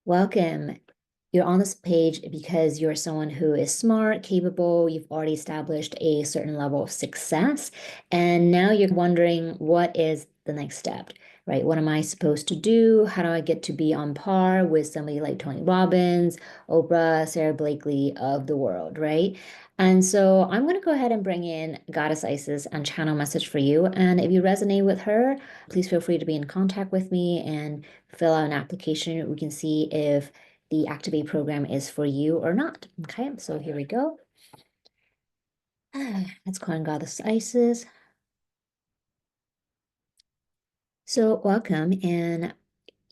Welcome. You're on this page because you're someone who is smart, capable, you've already established a certain level of success, and now you're wondering what is the next step, right? What am I supposed to do? How do I get to be on par with somebody like Tony Robbins, Oprah, Sarah Blakely of the world, right? And so I'm going to go ahead and bring in Goddess Isis and channel message for you. And if you resonate with her, please feel free to be in contact with me and fill out an application. We can see if the Activate program is for you or not. Okay, so here we go. Let's call in Goddess Isis. So welcome, and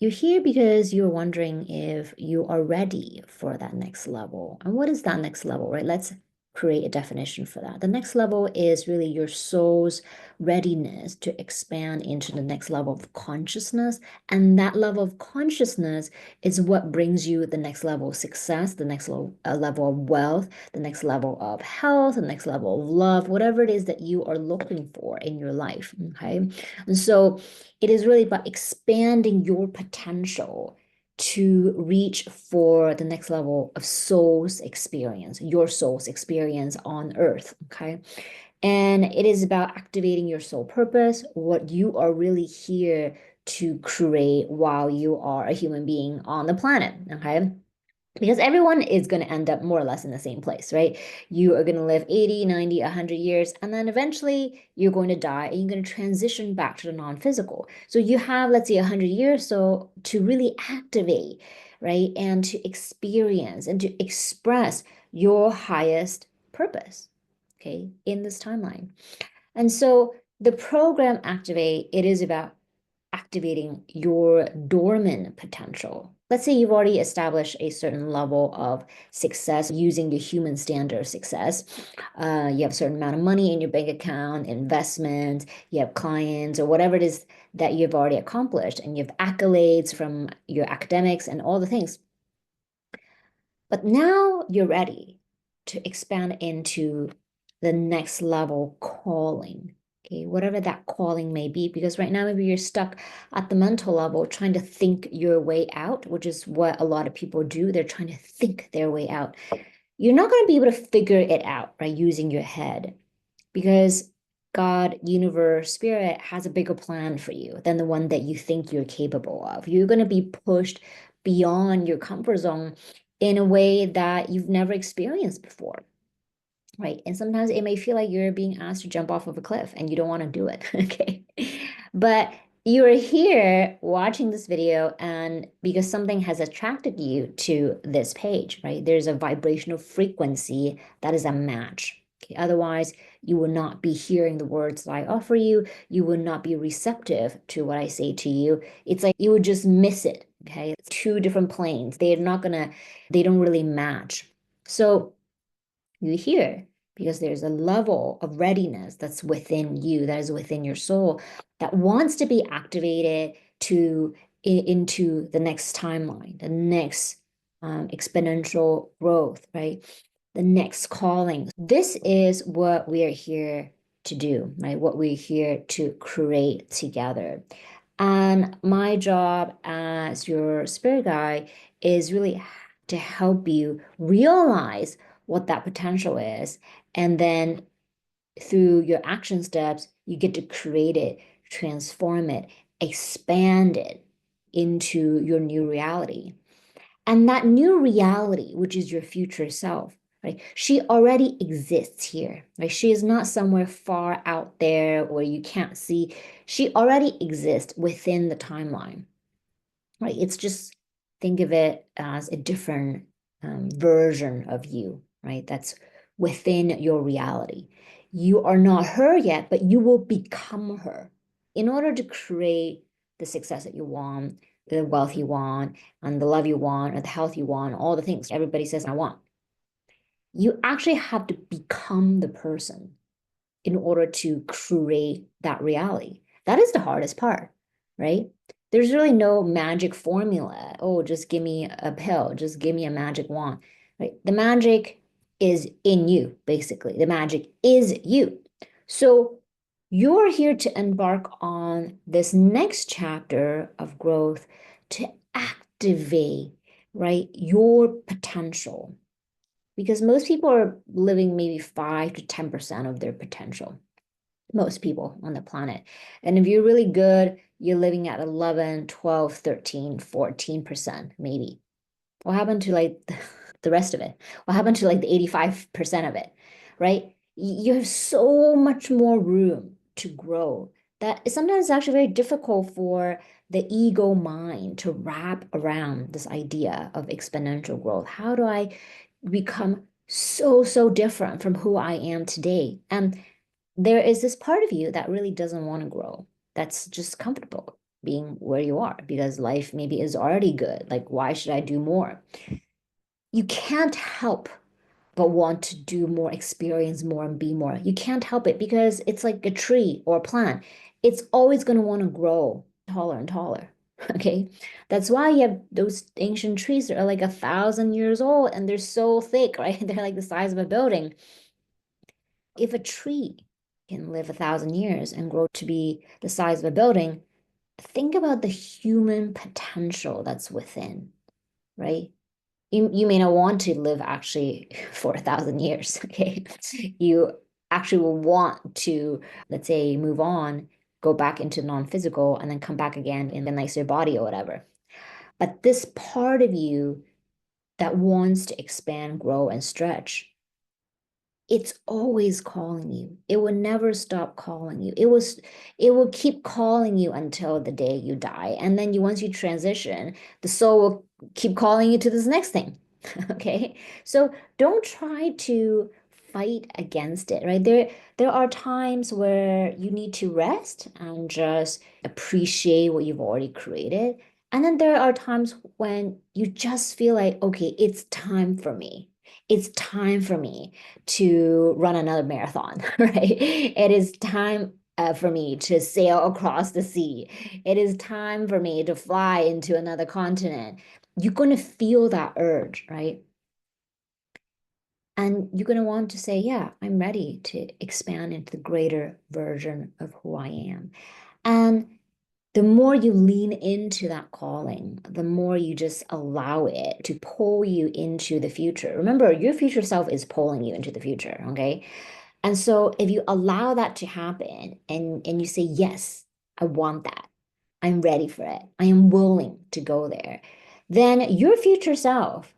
you're here because you're wondering if you are ready for that next level. And what is that next level, right? Let's create a definition for that. The next level is really your soul's readiness to expand into the next level of consciousness. And that level of consciousness is what brings you the next level of success, the next level of wealth, the next level of health, the next level of love, whatever it is that you are looking for in your life. Okay. And so it is really about expanding your potential to reach for the next level of soul's experience, your soul's experience on earth. Okay. And it is about activating your soul purpose, what you are really here to create while you are a human being on the planet. Okay. Because everyone is going to end up more or less in the same place, right? You are going to live 80, 90, 100 years, and then eventually you're going to die and you're going to transition back to the non-physical. So you have, let's say, 100 years so to really activate, right? And to experience and to express your highest purpose, okay, in this timeline. And so the program Activate, it is about activating your dormant potential. Let's say you've already established a certain level of success using the human standard of success. You have a certain amount of money in your bank account, investments, you have clients, or whatever it is that you've already accomplished, and you have accolades from your academics and all the things. But now you're ready to expand into the next level calling. Okay, whatever that calling may be, because right now maybe you're stuck at the mental level trying to think your way out, which is what a lot of people do. They're trying to think their way out. You're not going to be able to figure it out, right, using your head, because God, universe, spirit has a bigger plan for you than the one that you think you're capable of. You're going to be pushed beyond your comfort zone in a way that you've never experienced before, right? And sometimes it may feel like you're being asked to jump off of a cliff and you don't want to do it, okay? But you're here watching this video and because something has attracted you to this page, right? There's a vibrational frequency that is a match. Okay? Otherwise, you will not be hearing the words that I offer you. You will not be receptive to what I say to you. It's like you would just miss it. Okay. It's two different planes. They don't really match. So you're here because there's a level of readiness that's within you, that is within your soul, that wants to be activated to into the next timeline, the next exponential growth, right? The next calling. This is what we are here to do, right? What we're here to create together. And my job as your spirit guide is really to help you realize what that potential is. And then through your action steps, you get to create it, transform it, expand it into your new reality. And that new reality, which is your future self, right? She already exists here, right? She is not somewhere far out there where you can't see. She already exists within the timeline, right? It's just think of it as a different version of you, right? That's within your reality. You are not her yet, but you will become her in order to create the success that you want, the wealth you want, and the love you want, or the health you want, all the things everybody says I want. You actually have to become the person in order to create that reality. That is the hardest part, right? There's really no magic formula. Oh, just give me a pill, just give me a magic wand, right? The magic is in you, basically. The magic is you. So you're here to embark on this next chapter of growth to activate, right? Your potential. Because most people are living maybe 5 to 10% of their potential. Most people on the planet. And if you're really good, you're living at 11, 12, 13, 14% maybe. What happened to like the rest of it? What happened to like the 85% of it, right? You have so much more room to grow that it's sometimes actually very difficult for the ego mind to wrap around this idea of exponential growth. How do I become so different from who I am today? And there is this part of you that really doesn't want to grow, that's just comfortable being where you are because life maybe is already good. Like, why should I do more? You can't help but want to do more, experience more, and be more. You can't help it because it's like a tree or a plant. It's always going to want to grow taller and taller. Okay. That's why you have those ancient trees that are like 1,000 years old and they're so thick, right? They're like the size of a building. If a tree can live 1,000 years and grow to be the size of a building, think about the human potential that's within, right? You may not want to live actually for 1,000 years, okay? You actually will want to, let's say, move on, go back into non-physical, and then come back again in a nicer body or whatever. But this part of you that wants to expand, grow, and stretch, it's always calling you. It will never stop calling you. It will keep calling you until the day you die. And then once you transition, the soul will keep calling you to this next thing. Okay? So don't try to fight against it, right? There are times where you need to rest and just appreciate what you've already created. And then there are times when you just feel like, okay, it's time for me. It's time for me to run another marathon, right? It is time for me to sail across the sea. It is time for me to fly into another continent. You're going to feel that urge, right? And you're going to want to say, yeah, I'm ready to expand into the greater version of who I am. And the more you lean into that calling, the more you just allow it to pull you into the future. Remember, your future self is pulling you into the future, okay? And so if you allow that to happen and you say, yes, I want that. I'm ready for it. I am willing to go there. Then your future self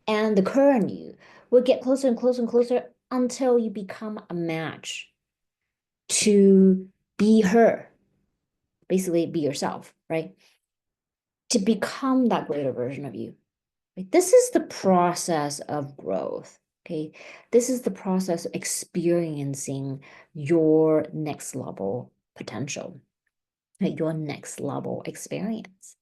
and the current you will get closer and closer and closer until you become a match to be her, basically be yourself, right? To become that greater version of you. Right? This is the process of growth. Okay. This is the process of experiencing your next level potential, right? Your next level experience.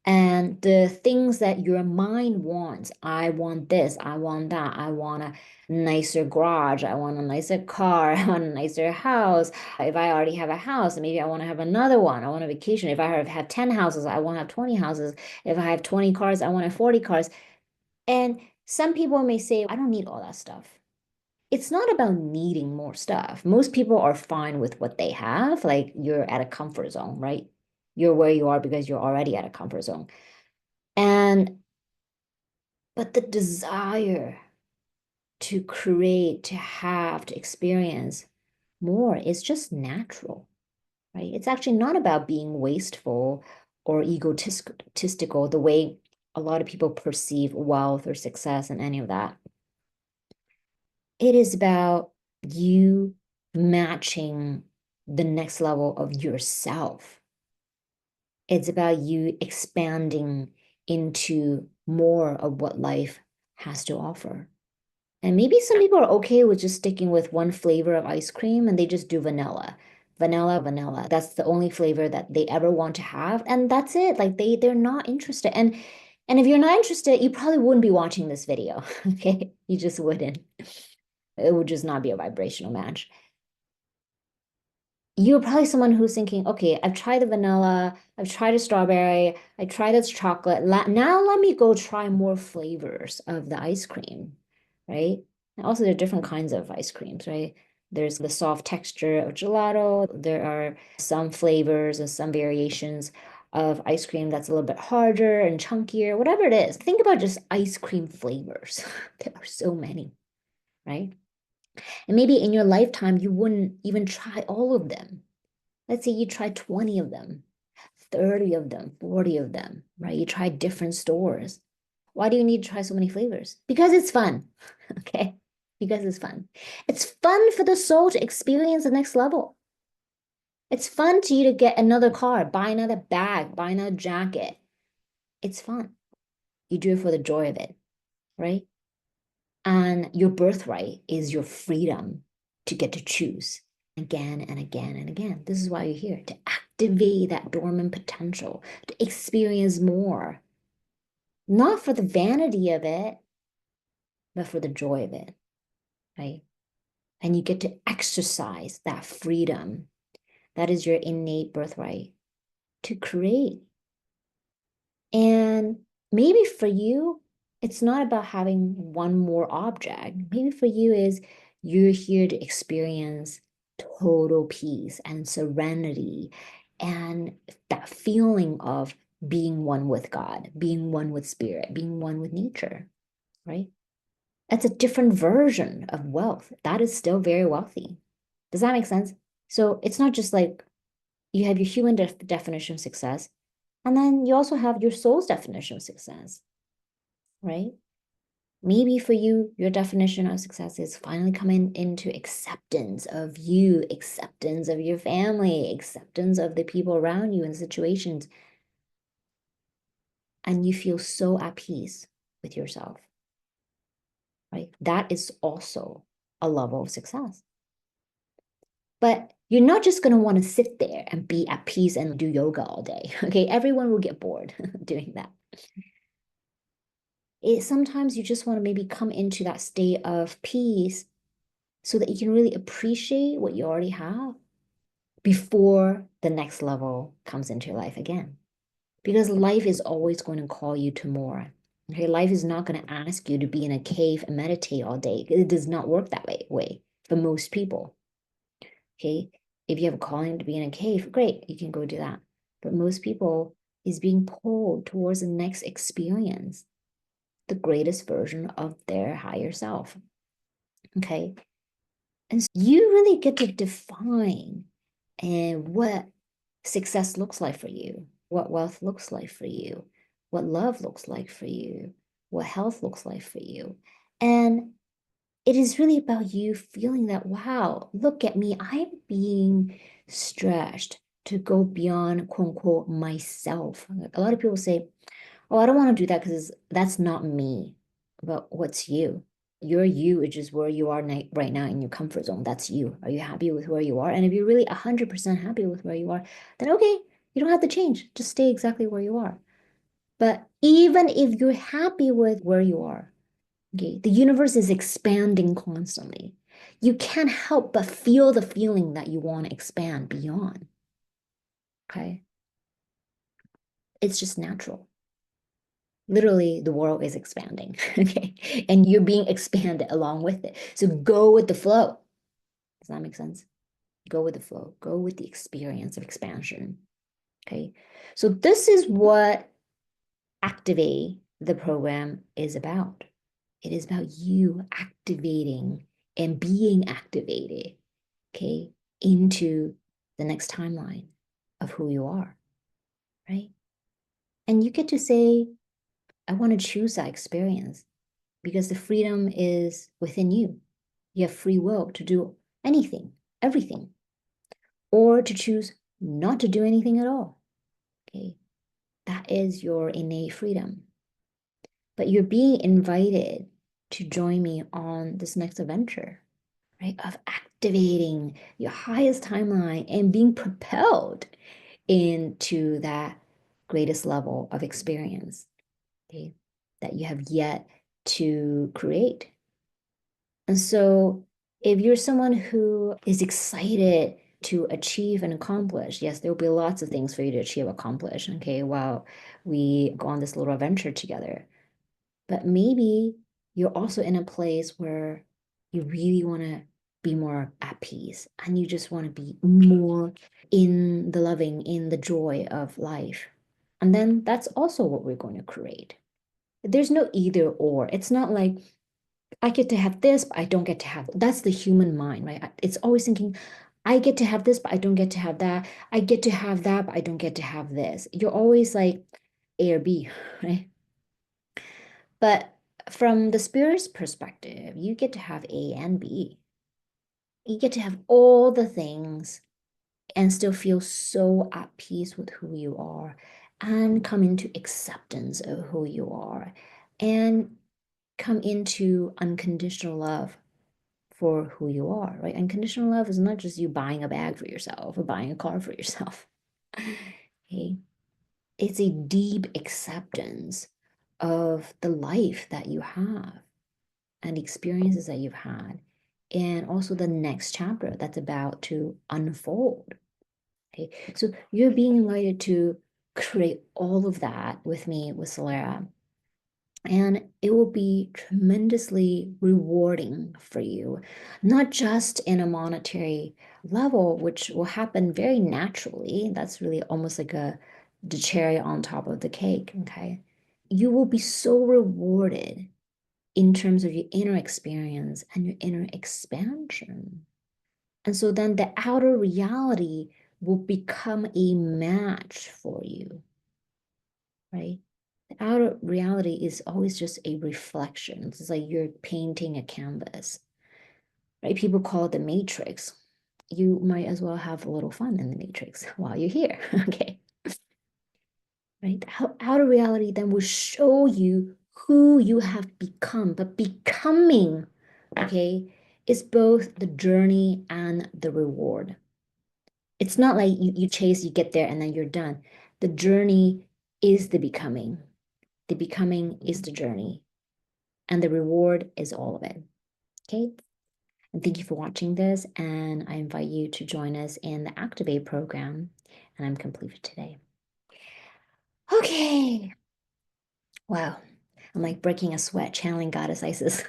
And the things that your mind wants, I want this, I want that, I want a nicer garage, I want a nicer car, I want a nicer house. If I already have a house, maybe I want to have another one. I want a vacation. If I have 10 houses, I want to have 20 houses. If I have 20 cars, I want to have 40 cars. And some people may say, I don't need all that stuff. It's not about needing more stuff. Most people are fine with what they have. Like you're at a comfort zone, right? You're where you are because you're already at a comfort zone. And but the desire to create, to have, to experience more is just natural, right? It's actually not about being wasteful or egotistical the way a lot of people perceive wealth or success and any of that. It is about you matching the next level of yourself. It's about you expanding into more of what life has to offer. And maybe some people are okay with just sticking with one flavor of ice cream and they just do vanilla. Vanilla, vanilla. That's the only flavor that they ever want to have. And that's it. Like they're not interested. And if you're not interested, you probably wouldn't be watching this video. Okay. You just wouldn't. It would just not be a vibrational match. You're probably someone who's thinking, okay, I've tried the vanilla, I've tried the strawberry, I tried this chocolate. Now let me go try more flavors of the ice cream, right? And also, there are different kinds of ice creams, right? There's the soft texture of gelato. There are some flavors and some variations of ice cream that's a little bit harder and chunkier, whatever it is. Think about just ice cream flavors. There are so many, right? And maybe in your lifetime, you wouldn't even try all of them. Let's say you try 20 of them, 30 of them, 40 of them, right? You try different stores. Why do you need to try so many flavors? Because it's fun, okay? Because it's fun. It's fun for the soul to experience the next level. It's fun to you to get another car, buy another bag, buy another jacket. It's fun. You do it for the joy of it, right? And your birthright is your freedom to get to choose again and again and again. This is why you're here, to activate that dormant potential, to experience more, not for the vanity of it, but for the joy of it, right? And you get to exercise that freedom. That is your innate birthright to create. And maybe for you, it's not about having one more object. Maybe for you is you're here to experience total peace and serenity and that feeling of being one with God, being one with spirit, being one with nature, right? That's a different version of wealth. That is still very wealthy. Does that make sense? So it's not just like you have your human definition of success, and then you also have your soul's definition of success, right? Maybe for you, your definition of success is finally coming into acceptance of you, acceptance of your family, acceptance of the people around you and situations. And you feel so at peace with yourself, right? That is also a level of success. But you're not just going to want to sit there and be at peace and do yoga all day. Okay. Everyone will get bored doing that. Sometimes you just want to maybe come into that state of peace so that you can really appreciate what you already have before the next level comes into your life again. Because life is always going to call you to more. Okay. Life is not going to ask you to be in a cave and meditate all day. It does not work that way for most people. Okay. If you have a calling to be in a cave, great, you can go do that. But most people is being pulled towards the next experience, the greatest version of their higher self. Okay. And so you really get to define and what success looks like for you, what wealth looks like for you, what love looks like for you, what health looks like for you. And it is really about you feeling that, wow, look at me. I'm being stretched to go beyond, quote unquote, myself. A lot of people say, oh, I don't want to do that because that's not me. But what's you? You're you, which is where you are right now in your comfort zone. That's you. Are you happy with where you are? And if you're really 100% happy with where you are, then okay, you don't have to change. Just stay exactly where you are. But even if you're happy with where you are, okay, the universe is expanding constantly. You can't help but feel the feeling that you want to expand beyond. Okay. It's just natural. Literally, the world is expanding. Okay. And you're being expanded along with it. So go with the flow. Does that make sense? Go with the flow. Go with the experience of expansion. Okay. So this is what Activate the program is about. It is about you activating and being activated, okay, into the next timeline of who you are, right? And you get to say, I want to choose that experience because the freedom is within you. You have free will to do anything, everything, or to choose not to do anything at all, okay? That is your innate freedom. But you're being invited to join me on this next adventure, right? Of activating your highest timeline and being propelled into that greatest level of experience, okay, that you have yet to create. And so, if you're someone who is excited to achieve and accomplish, yes, there will be lots of things for you to achieve, accomplish, okay, while we go on this little adventure together. But maybe you're also in a place where you really want to be more at peace and you just want to be more in the loving, in the joy of life. And then that's also what we're going to create. There's no either or. It's not like I get to have this, but I don't get to have. That's the human mind, right? It's always thinking, I get to have this, but I don't get to have that. I get to have that, but I don't get to have this. You're always like A or B, right? But from the spirit's perspective, you get to have A and B. You get to have all the things and still feel so at peace with who you are and come into acceptance of who you are and come into unconditional love for who you are, right? Unconditional love is not just you buying a bag for yourself or buying a car for yourself. Okay. It's a deep acceptance of the life that you have and the experiences that you've had, and also the next chapter that's about to unfold. Okay. So you're being invited to create all of that with me, with Solera. And it will be tremendously rewarding for you, not just in a monetary level, which will happen very naturally. That's really almost like the cherry on top of the cake. Okay. You will be so rewarded in terms of your inner experience and your inner expansion. And so then the outer reality will become a match for you, right? The outer reality is always just a reflection. It's like you're painting a canvas, right? People call it the matrix. You might as well have a little fun in the matrix while you're here, okay? Right? Outer reality then will show you who you have become, but becoming, okay, is both the journey and the reward. It's not like you chase, you get there, and then you're done. The journey is the becoming. The becoming is the journey, and the reward is all of it. Okay. And thank you for watching this. And I invite you to join us in the Activate program. And I'm complete for today. Okay. Wow. I'm like breaking a sweat, channeling Goddess Isis.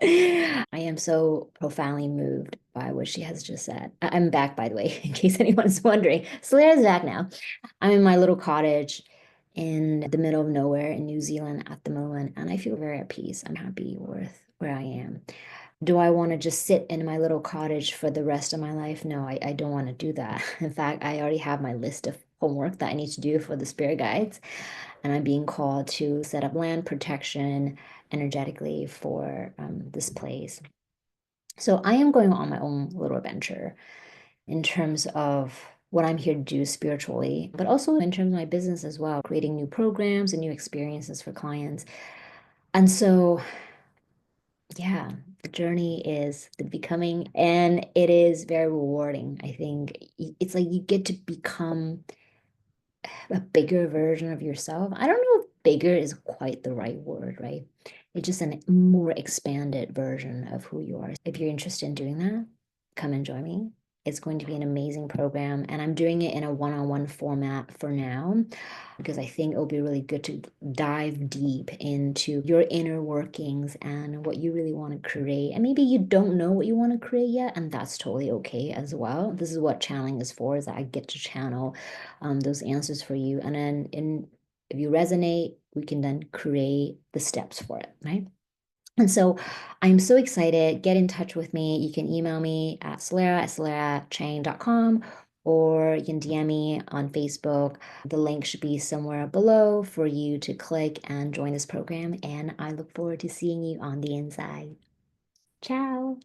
I am so profoundly moved by what she has just said. I'm back, by the way, in case anyone's wondering. Solera's back now. I'm in my little cottage in the middle of nowhere in New Zealand at the moment, and I feel very at peace. I'm happy with where I am. Do I want to just sit in my little cottage for the rest of my life? No, I don't want to do that. In fact, I already have my list of homework that I need to do for the spirit guides, and I'm being called to set up land protection energetically for this place. So I am going on my own little adventure in terms of what I'm here to do spiritually, but also in terms of my business as well, creating new programs and new experiences for clients. And so, yeah, the journey is the becoming, and it is very rewarding. I think it's like you get to become a bigger version of yourself. I don't know if bigger is quite the right word, right? It's just a more expanded version of who you are. If you're interested in doing that, come and join me. It's going to be an amazing program, and I'm doing it in a one-on-one format for now because I think it'll be really good to dive deep into your inner workings and what you really want to create. And maybe you don't know what you want to create yet, and that's totally okay as well. This is what channeling is for, is that I get to channel those answers for you. And then if you resonate, we can then create the steps for it, right? And so I'm so excited. Get in touch with me. You can email me at solera@solerachang.com, or you can DM me on Facebook. The link should be somewhere below for you to click and join this program. And I look forward to seeing you on the inside. Ciao.